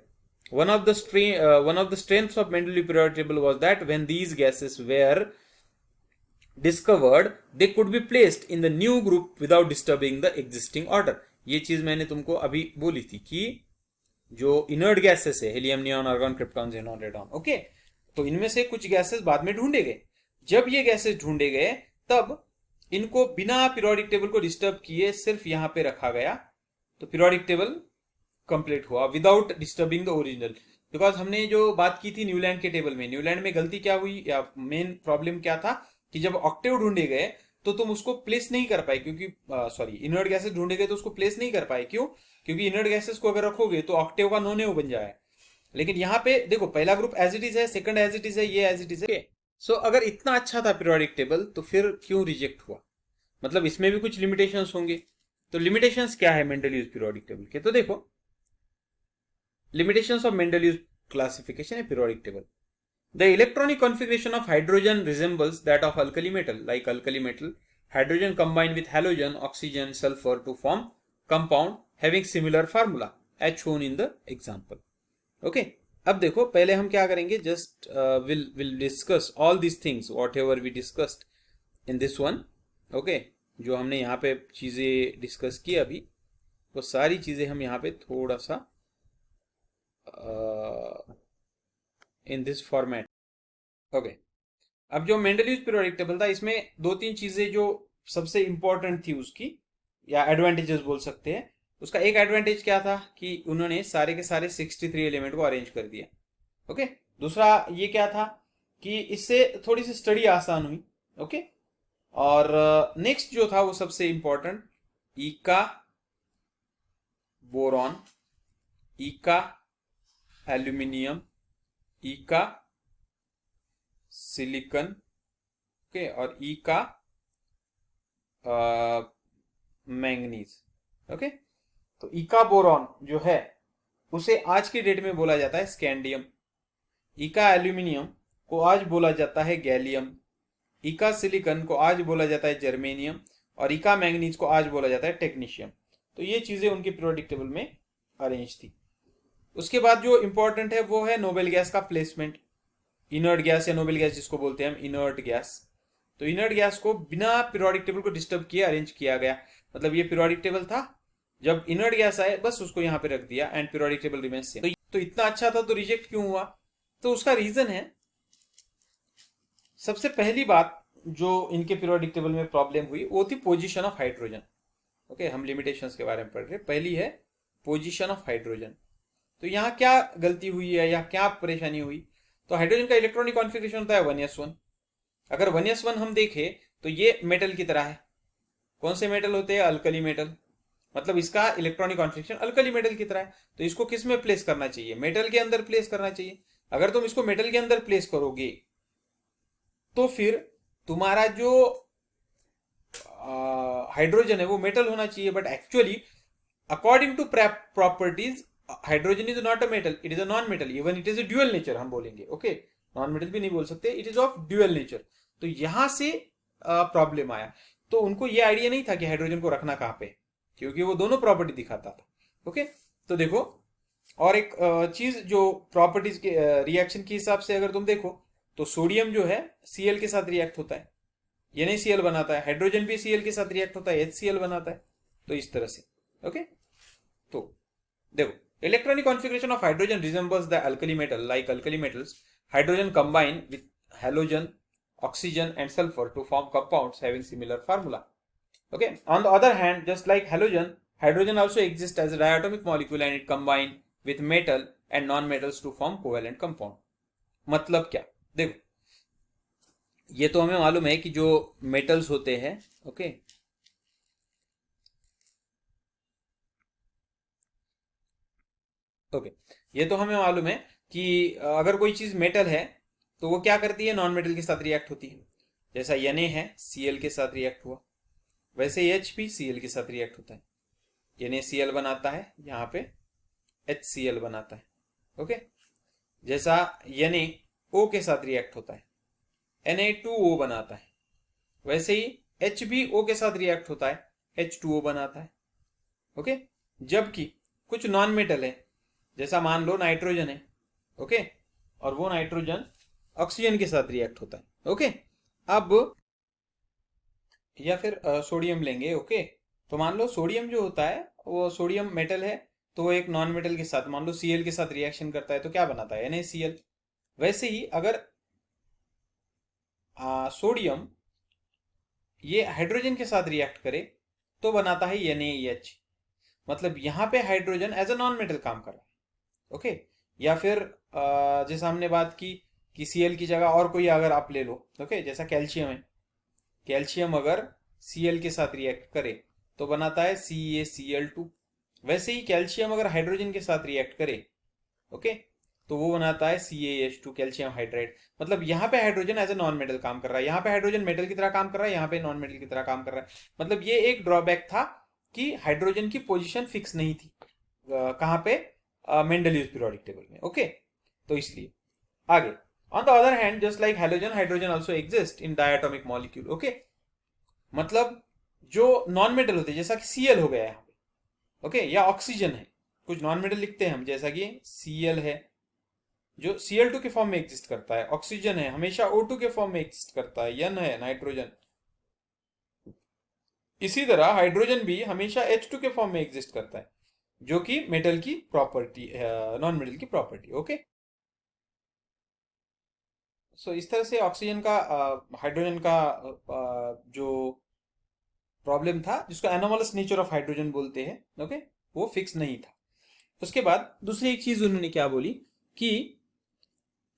One of the strengths of Mendeleev periodic table was that when these gases were discovered, they could be placed in the new group without disturbing the existing order. ये चीज मैंने तुमको अभी बोली थी कि जो inert gases है, helium, neon, argon, krypton, xenon, radon, okay, तो इनमें से कुछ गैसेस बाद में ढूंढे गए। जब ये गैसेस ढूंढे गए तब इनको बिना पीरियोडिक टेबल को डिस्टर्ब किए सिर्फ यहां पे रखा गया, तो पीरियोडिक टेबल कंप्लीट हुआ without disturbing the original. Because हमने जो बात की थी न्यूलैंड के टेबल में, न्यूलैंड में गलती क्या हुई या मेन प्रॉब्लम क्या था कि जब ऑक्टेव ढूंढे गए तो तुम उसको प्लेस नहीं कर पाए, क्योंकि सॉरी इनर्ट गैसेस ढूंढे गए तो उसको प्लेस नहीं कर पाए। क्यों? क्योंकि इनर्ट गैसेस को अगर रखोगे तो ऑक्टेव का नॉन बन जाए। लेकिन यहाँ पे देखो, पहला ग्रुप एज इट इज है, सेकंड एज इट इज है, ये एज इट इज है। सो अगर इतना अच्छा था पीरियोडिक टेबल तो फिर क्यों रिजेक्ट हुआ? मतलब इसमें भी कुछ लिमिटेशंस होंगे। तो लिमिटेशंस क्या है मेंडलीव्स पीरियोडिक टेबल के? तो देखो, लिमिटेशंस ऑफ मेंडलीव्स क्लासिफिकेशन है periodic table. The electronic configuration of hydrogen resembles that of alkali metal. Like alkali metal, hydrogen combined with halogen, oxygen, sulfur to form compound having similar formula as shown in the example. Okay. अब देखो, पहले हम क्या करेंगे, just will discuss all these things whatever we discussed in this one. Okay. जो हमने यहाँ पे चीजें डिस्कस की अभी, वो सारी चीजें हम यहाँ पे थोड़ा सा इन दिस फॉर्मेट। ओके, अब जो मेंडलीव्स पीरियोडिक टेबल था इसमें 2-3 चीजें जो सबसे इंपॉर्टेंट थी उसकी, या एडवांटेजेस बोल सकते हैं। उसका एक एडवांटेज क्या था कि उन्होंने सारे के सारे 63 एलिमेंट को अरेंज कर दिया। ओके, दूसरा ये क्या था कि इससे थोड़ी सी स्टडी आसान हुई। ओके, और नेक्स्ट जो था वो सबसे इंपॉर्टेंट, इका बोरॉन, इका एल्यूमिनियम, इका सिलिकॉन, ओके, और ई का मैंगनीज। ओके, तो इका बोरॉन जो है उसे आज की डेट में बोला जाता है स्कैंडियम, इका एल्यूमिनियम को आज बोला जाता है गैलियम, इका सिलिकॉन को आज बोला जाता है जर्मेनियम, और इका मैंगनीज को आज बोला जाता है टेक्नीशियम। तो ये चीजें उनकी पीरियोडिक टेबल में अरेंज थी। उसके बाद जो इंपॉर्टेंट है वो है नोबेल गैस का प्लेसमेंट। इनर्ट गैस या नोबेल गैस जिसको बोलते हैं हम, इनर्ट गैस। तो इनर्ट गैस को बिना पीरियोडिक टेबल को डिस्टर्ब किए अरेंज किया गया। मतलब ये पीरियोडिक टेबल था, जब इनर्ट गैस आए बस उसको यहाँ पे रख दिया and periodic table remains same. तो इतना अच्छा था तो रिजेक्ट क्यों हुआ? तो उसका रीजन है, सबसे पहली बात जो इनके पीरियोडिक टेबल में प्रॉब्लम हुई वो थी पोजीशन ऑफ हाइड्रोजन। ओके, हम लिमिटेशंस के बारे में पढ़ रहे। पहली है पोजीशन ऑफ हाइड्रोजन। तो यहाँ क्या गलती हुई है या क्या परेशानी हुई? तो हाइड्रोजन का इलेक्ट्रॉनिक कॉन्फ़िगरेशन होता है 1s1। अगर 1s1 हम देखें तो ये मेटल की तरह है। कौन से मेटल होते हैं? Alkali metal. मतलब इसका इलेक्ट्रॉनिक कॉन्फ़िगरेशन अल्कली मेटल की तरह है। तो इसको किस में प्लेस करना चाहिए? मेटल के अंदर प्लेस करना चाहिए। अगर तुम इसको मेटल के अंदर प्लेस करोगे तो फिर तुम्हारा जो हाइड्रोजन है वो मेटल होना चाहिए, but actually according to properties hydrogen is not a metal, it is a non metal, even it is a dual nature हम बोलेंगे, ओके नॉन मेटल भी नहीं बोल सकते, it is of dual nature. तो यहां से प्रॉब्लम आया। तो उनको ये आइडिया नहीं था कि हाइड्रोजन को रखना कहां पे, क्योंकि वो दोनों प्रॉपर्टी दिखाता था। ओके तो देखो, और एक चीज जो प्रॉपर्टीज के रिएक्शन के हिसाब से अगर तुम देखो तो सोडियम जो है Cl के साथ रिएक्ट होता है, NaCl बनाता है, हाइड्रोजन भी Cl के साथ रिएक्ट होता है, HCl बनाता है। तो इस तरह से ओके। तो देखो electronic configuration of hydrogen resembles the alkali metal, like alkali metals hydrogen combine with halogen, oxygen and sulfur to form compounds having similar formula. Okay, on the other hand, just like halogen, hydrogen also exists as a diatomic molecule and it combine with metal and non-metals to form covalent compound. मतलब क्या, देखो ये तो हमें मालूम है कि जो मेटल्स होते हैं, ओके ओके ये तो हमें मालूम है कि अगर कोई चीज मेटल है तो वो क्या करती है, नॉन मेटल के साथ रिएक्ट होती है। जैसा Na है Cl के साथ रिएक्ट हुआ, वैसे H भी Cl के साथ रिएक्ट होता है। NaCl बनाता है, यहाँ पे HCl बनाता है। ओके जैसा NaO के साथ रिएक्ट होता है, Na2O बनाता है, वैसे ही H भी O के साथ रिएक्ट होता है, H2O बनाता है। ओके जबकि कुछ नॉन मेटल है, जैसा मान लो नाइट्रोजन है, ओके और वो नाइट्रोजन ऑक्सीजन के साथ रिएक्ट होता है। ओके अब या फिर सोडियम लेंगे, ओके तो मान लो सोडियम जो होता है वो सोडियम मेटल है, तो वो एक नॉन मेटल के साथ मान लो Cl के साथ रिएक्शन करता है, तो क्या बनाता है, NaCl। वैसे ही अगर सोडियम ये हाइड्रोजन के साथ रिएक्ट करे तो बनाता है NaH। मतलब यहाँ पे hydrogen as a non metal काम कर रहा है। ओके या फिर जैसा हमने बात की कि Cl की जगह और कोई अगर आप ले लो, ओके जैसा कैल्शियम है, कैल्शियम अगर Cl के साथ रिएक्ट करे तो बनाता है CaCl2। वैसे ही कैल्शियम अगर हाइड्रोजन के साथ रिएक्ट करे, ओके तो वो बनाता है CaH2 कैल्शियम हाइड्राइड। मतलब यहाँ पे hydrogen as a non metal काम कर रहा है, यहाँ पे हाइड्रोजन मेटल की तरह काम कर रहा है, यहाँ पे नॉन मेटल की तरह काम कर रहा है। मतलब ये एक ड्रॉबैक था कि हाइड्रोजन की पोजीशन फिक्स नहीं थी कहाँ पे, मेंडलीव पीरियोडिक टेबल में। ओके तो इसलिए आगे, on the other hand just like halogen, hydrogen also exist in diatomic molecule. Okay मतलब जो नॉन मेटल होते हैं जैसा कि Cl हो गया यहाँ पे, ओके या ऑक्सीजन है, कुछ नॉन मेटल लिखते हैं हम जैसा कि Cl है जो Cl2 के फॉर्म में एग्जिस्ट करता है, ऑक्सीजन है हमेशा O2 के फॉर्म में एग्जिस्ट करता है, N है नाइट्रोजन। इसी तरह हाइड्रोजन भी हमेशा H2 के फॉर्म में एग्जिस्ट करता है, जो कि मेटल की प्रॉपर्टी, नॉन मेटल की प्रॉपर्टी। ओके सो इस तरह से ऑक्सीजन का हाइड्रोजन का जो प्रॉब्लम था, जिसको एनोमलस नेचर ऑफ हाइड्रोजन बोलते हैं, ओके वो फिक्स नहीं था। उसके बाद दूसरी एक चीज उन्होंने क्या बोली कि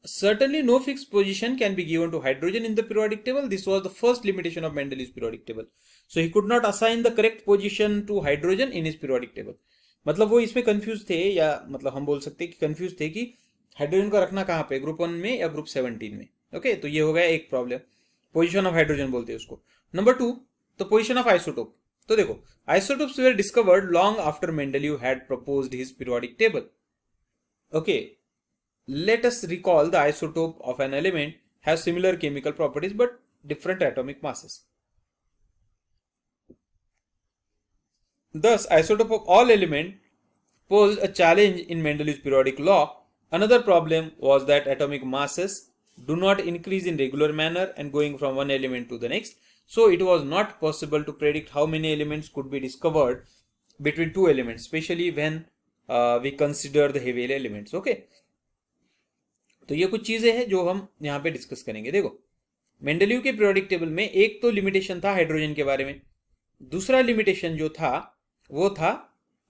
certainly no fixed position can be given to hydrogen in the periodic table. This was the first limitation of Mendeleev's periodic table. So he could not assign the correct position to hydrogen in his periodic table. मतलब वो इसमें confuse थे, या मतलब हम बोल सकते हैं कि कंफ्यूज थे कि हाइड्रोजन को रखना कहाँ पे, ग्रुप 1 में या ग्रुप 17 में। ओके तो ये हो गया एक प्रॉब्लम, पोजिशन ऑफ हाइड्रोजन बोलते हैं उसको। नंबर 2 तो पोजिशन ऑफ आइसोटोप। तो देखो isotopes were discovered long after Mendeleev had proposed his periodic table. Okay let us recall the isotope of an element has similar chemical properties but different atomic masses. Thus, isotope of all elements posed a challenge in Mendeleev's periodic law. Another problem was that atomic masses do not increase in regular manner and going from one element to the next. So, it was not possible to predict how many elements could be discovered between two elements, especially when we consider the heavy elements. Okay. तो ये कुछ चीजें हैं जो हम यहाँ पे discuss करेंगे। देखो मेंडेलीव के पीरियोडिक टेबल में एक तो लिमिटेशन था हाइड्रोजन के बारे में, दूसरा लिमिटेशन जो था वो था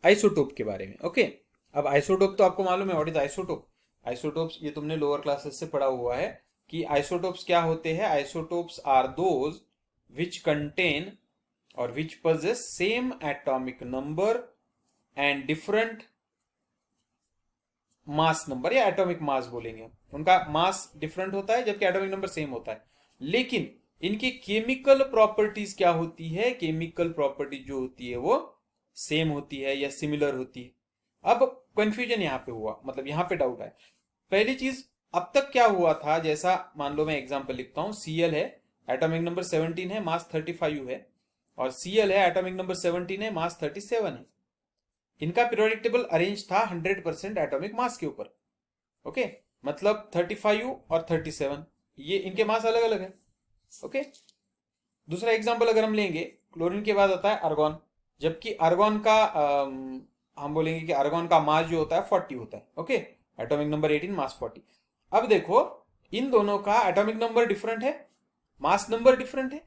आइसोटोप के बारे में। ओके अब आइसोटोप तो आपको मालूम है, व्हाट इज आइसोटोप। आइसोटोप्स ये तुमने लोअर क्लासेस से पढ़ा हुआ है कि आइसोटोप्स क्या होते हैं। Isotopes are those which contain और which possess same atomic number and different mass number, या एटॉमिक मास बोलेंगे, उनका मास डिफरेंट होता है जबकि एटॉमिक नंबर सेम होता है। लेकिन इनकी केमिकल प्रॉपर्टीज क्या होती है, केमिकल प्रॉपर्टी जो होती है वो सेम होती है या सिमिलर होती है। अब कंफ्यूजन यहाँ पे हुआ, मतलब यहाँ पे डाउट है। पहली चीज, अब तक क्या हुआ था, जैसा मान लो मैं एग्जांपल लिखता हूँ, Cl है, एटॉमिक नंबर 17 है, मास 35 है, और Cl है, एटॉमिक नंबर 17 है, मास 37 है। इनका पीरियोडिक टेबल अरेंज था 100% एटॉमिक मास के ऊपर। ओके, मतलब 35 और 37, ये इनके मास अलग अलग है। ओके, दूसरा एग्जांपल अगर हम लेंगे, क्लोरीन के बाद आता है आर्गॉन, जबकि आर्गॉन का हम बोलेंगे कि आर्गॉन का मास जो होता है 40 होता है। ओके, एटॉमिक नंबर 18, मास 40। अब देखो, इन दोनों का एटॉमिक नंबर डिफरेंट है, मास नंबर डिफरेंट है।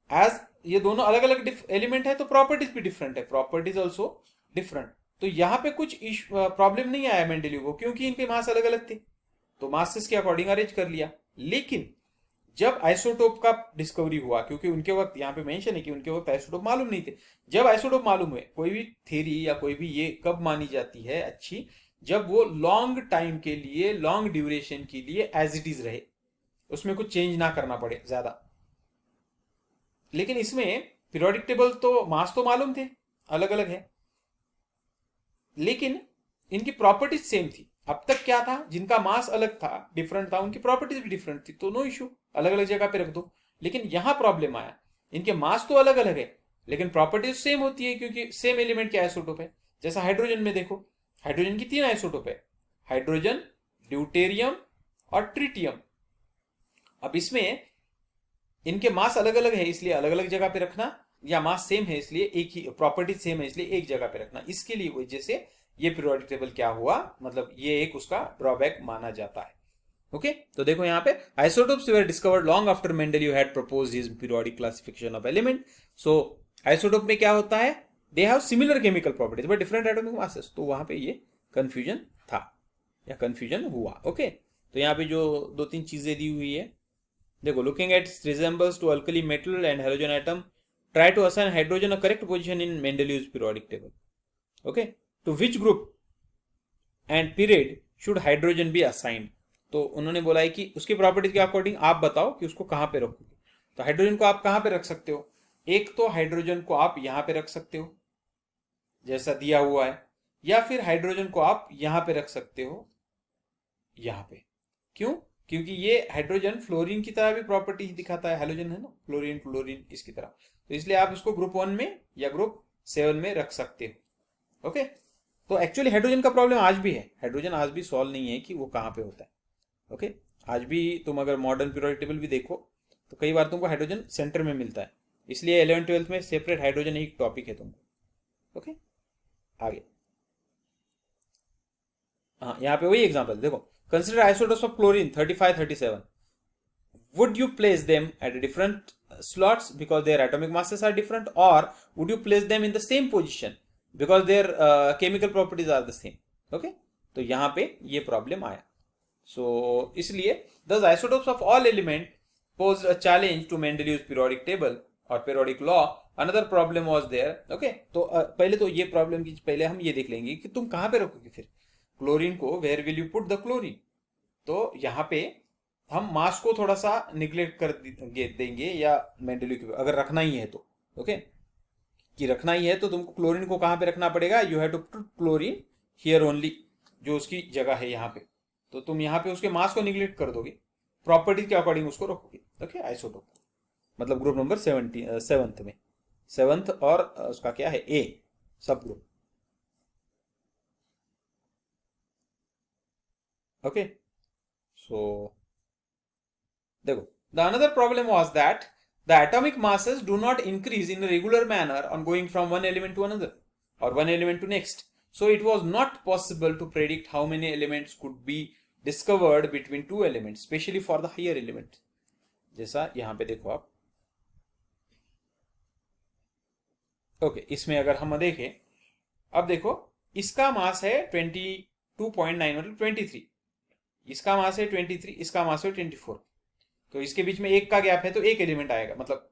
एज ये दोनों अलग अलग एलिमेंट है तो प्रॉपर्टीज भी डिफरेंट है, प्रॉपर्टीज ऑल्सो डिफरेंट। तो यहाँ पे कुछ प्रॉब्लम नहीं आया मेंडेलीव को, क्योंकि इनके मास अलग अलग थे, तो मासेस के अकॉर्डिंग अरेंज कर लिया। लेकिन जब आइसोटोप का डिस्कवरी हुआ, क्योंकि उनके वक्त यहाँ पे मेंशन है कि उनके वक्त आइसोटोप मालूम नहीं थे, जब आइसोटोप मालूम हुए, कोई भी थ्योरी या कोई भी ये कब मानी जाती है अच्छी, जब वो लॉन्ग टाइम के लिए, लॉन्ग ड्यूरेशन के लिए एज इट इज रहे, उसमें कुछ चेंज ना करना पड़े ज्यादा। लेकिन इसमें पीरियोडिक टेबल तो मास तो मालूम थे, अलग अलग है, लेकिन इनकी प्रॉपर्टीज सेम थी। अब तक क्या था, जिनका मास अलग था, डिफरेंट था, उनकी प्रॉपर्टीज भी डिफरेंट थी, तो नो इश्यू, अलग अलग जगह पे रख दो। लेकिन यहां प्रॉब्लम आया, इनके मास तो अलग अलग है लेकिन प्रॉपर्टीज सेम होती है, क्योंकि सेम एलिमेंट के आइसोटोप है। जैसा हाइड्रोजन में देखो, हाइड्रोजन की 3 आइसोटोप है, हाइड्रोजन, ड्यूटेरियम और ट्रिटियम। अब इसमें इनके मास अलग अलग है, इसलिए अलग अलग जगह पे रखना, या मास सेम है इसलिए एक ही प्रॉपर्टीज सेम है इसलिए एक जगह पे रखना, इसके लिए वजह से ये पीरियोडिक टेबल क्या हुआ, मतलब ये एक उसका ड्रॉबैक माना जाता है। ओके, तो देखो यहाँ पे isotopes were discovered long after Mendeleev had proposed his periodic classification of element. So isotope में क्या होता है, they have similar chemical properties but different atomic masses, तो वहां पे ये कंफ्यूजन था या कंफ्यूजन हुआ। ओके, तो यहाँ पे जो 2-3 चीजें दी हुई है, देखो, looking at its resemblance to alkali metal and halogen atom, try to assign hydrogen a correct position in Mendelev's periodic table. Okay, to which group and period should hydrogen be assigned? तो उन्होंने बोला है कि उसकी properties के according आप बताओ कि उसको कहां पे रखोगे। तो हाइड्रोजन को आप कहां पे रख सकते हो, एक तो हाइड्रोजन को आप यहां पे रख सकते हो जैसा दिया हुआ है, या फिर हाइड्रोजन को आप यहां पे रख सकते हो, यहां पे। क्यों, क्योंकि ये हाइड्रोजन फ्लोरीन की तरह भी प्रॉपर्टी दिखाता है, हाइड्रोजन है ना, फ्लोरीन फ्लोरीन इसकी तरह, तो इसलिए आप इसको ग्रुप 1 में या ग्रुप 7 में रख सकते हो। ओके, तो एक्चुअली हाइड्रोजन का प्रॉब्लम आज भी है, हाइड्रोजन आज भी सॉल्व नहीं है कि वो कहाँ पे होता है। ओके, आज भी तुम अगर मॉडर्न पीरियोडिक टेबल भी देखो तो कई बार तुमको हाइड्रोजन सेंटर में मिलता है, इसलिए 11th-12th में सेपरेट हाइड्रोजन एक टॉपिक है तुमको। ओके, आगे, हाँ, यहाँ पे वही एग्जाम्पल देखो, consider isotopes of chlorine 35-37. Would you place them at different slots because their atomic masses are different, or would you place them in the same position because their chemical properties are the same? Okay, तो यहाँ पे ये problem आया। So इसलिए thus isotopes of all element posed a challenge to Mendelev's periodic table और periodic law. Another problem was there. Okay, तो पहले तो ये प्रॉब्लम की पहले हम ये देख लेंगे कि तुम कहाँ पे रखोगे फिर क्लोरीन को, where will you put the chlorine. तो यहाँ पे हम मास को थोड़ा सा निग्लेक्ट कर देंगे, या मेंडेलीव अगर रखना ही है तो, ओके, कि रखना ही है तो तुमको क्लोरीन को कहाँ पे रखना पड़ेगा, you have to put chlorine here only, जो उसकी जगह है यहाँ पे, तो तुम यहाँ पे उसके मास को निग्लेक्ट कर दोगे, प्रॉपर्टीज के अकॉर्डिंग उसको रखोगे। ओके, आइसोटोप मतलब ग्रुप नंबर 7th में, 7th और उसका क्या है, ए सब ग्रुप। ओके, so देखो, the another problem was that the atomic masses do not increase in a regular manner on going from one element to another or one element to next, so it was not possible to predict how many elements could be discovered between two elements, especially for the higher elements। जैसा यहाँ पे देखो आप, okay, इसमें अगर हम देखें, अब देखो इसका मास है 22.9 मतलब 23, इसका मास है 23, इसका मास है 24, तो इसके बीच में एक का गैप है तो एक एलिमेंट आएगा, मतलब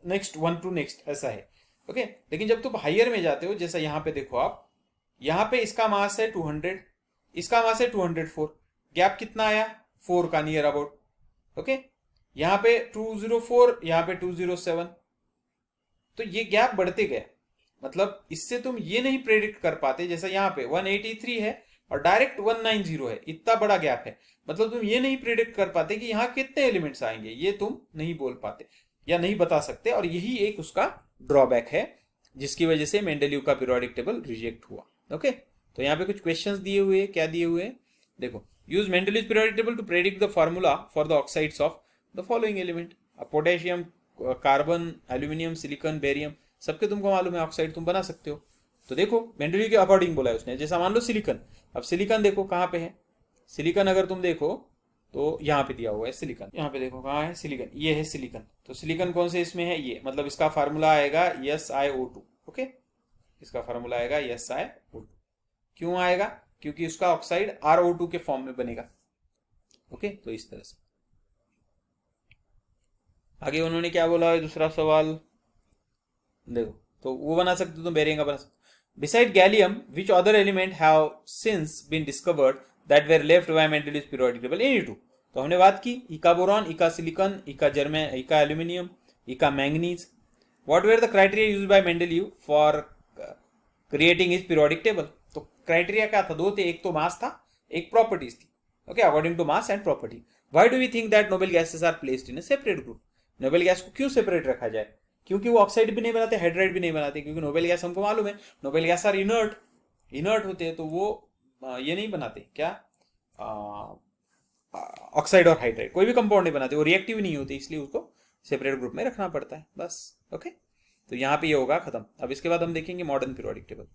नेक्स्ट वन टू नेक्स्ट ऐसा है। ओके, लेकिन जब तुम हाइयर में जाते हो, जैसा यहाँ पे देखो आप, यहाँ पे इसका मास है 200, इसका मास है 204, गैप कितना आया, 4 का नियर अबाउट। ओके, यहाँ पे 204, यहाँ पे 207, तो ये गैप बढ़ते गए। मतलब इससे तुम ये नहीं प्रेडिक्ट कर पाते, जैसा यहाँ पे 183 है और डायरेक्ट 190 है, इतना बड़ा गैप है, मतलब तुम ये नहीं प्रेडिक्ट कर पाते कि यहाँ कितने एलिमेंट्स आएंगे, ये तुम नहीं बोल पाते या नहीं बता सकते, और यही एक उसका ड्रॉबैक है जिसकी वजह से मेंडेलीव का पीरियोडिक टेबल रिजेक्ट हुआ। ओके, तो यहाँ पे कुछ क्वेश्चंस दिए हुए, क्या दिए हुए हैं देखो। Use Mendeleev periodic table to predict the formula for the oxides of the following element. Potassium, carbon, aluminium, silicon, barium, सबके तुमको मालूम है ऑक्साइड तुम बना सकते हो। तो देखो मेंडेलीव के अकॉर्डिंग बोला है उसने, जैसा मान लो सिलिकॉन, अब सिलिकॉन देखो कहाँ पे है, सिलिकॉन अगर तुम देखो तो यहाँ पे दिया हुआ है सिलिकॉन, यहाँ पे देखो कहाँ है सिलिकॉन, ये है सिलिकॉन। तो सिलिकॉन कौन से इसमें है, ये मतलब इसका फार्मूला आएगा SiO2। ओके, इसका फार्मूला आएगा SiO2। क्यों आएगा, क्योंकि उसका ऑक्साइड RO2 के फॉर्म में बनेगा। ओके, तो इस तरह से आगे उन्होंने क्या बोला है, दूसरा सवाल देखो, तो वो बना सकते हो तुम, बेरिंग का बना सकते हो। Beside gallium which other element have since been discovered that were left by Mendeleev's periodic table in E2। तो हमने बात की इका बोरॉन, इका सिलिकॉन, इका जर्मेन, इका एल्यूमिनियम, इका manganese. What were the criteria used by Mendeleev for creating his periodic table. तो क्राइटेरिया क्या था, दो थे, एक तो मास था, एक प्रॉपर्टीज थी। Okay, according to mass and property. Why do we think that noble gases are placed in a separate group. Noble gas को क्यों सेपरेट रखा जाए, क्योंकि वो ऑक्साइड भी नहीं बनाते, हाइड्राइड भी नहीं बनाते, क्योंकि नोबेल गैस हमको मालूम है नोबेल गैस आर इनर्ट होते हैं, तो वो ये नहीं बनाते क्या, ऑक्साइड और हाइड्राइड कोई भी कंपाउंड नहीं बनाते, वो रिएक्टिव नहीं होते, इसलिए उसको सेपरेट ग्रुप में रखना पड़ता है बस। ओके, तो यहाँ पे ये होगा खत्म। अब इसके बाद हम देखेंगे मॉडर्न पीरियोडिक टेबल।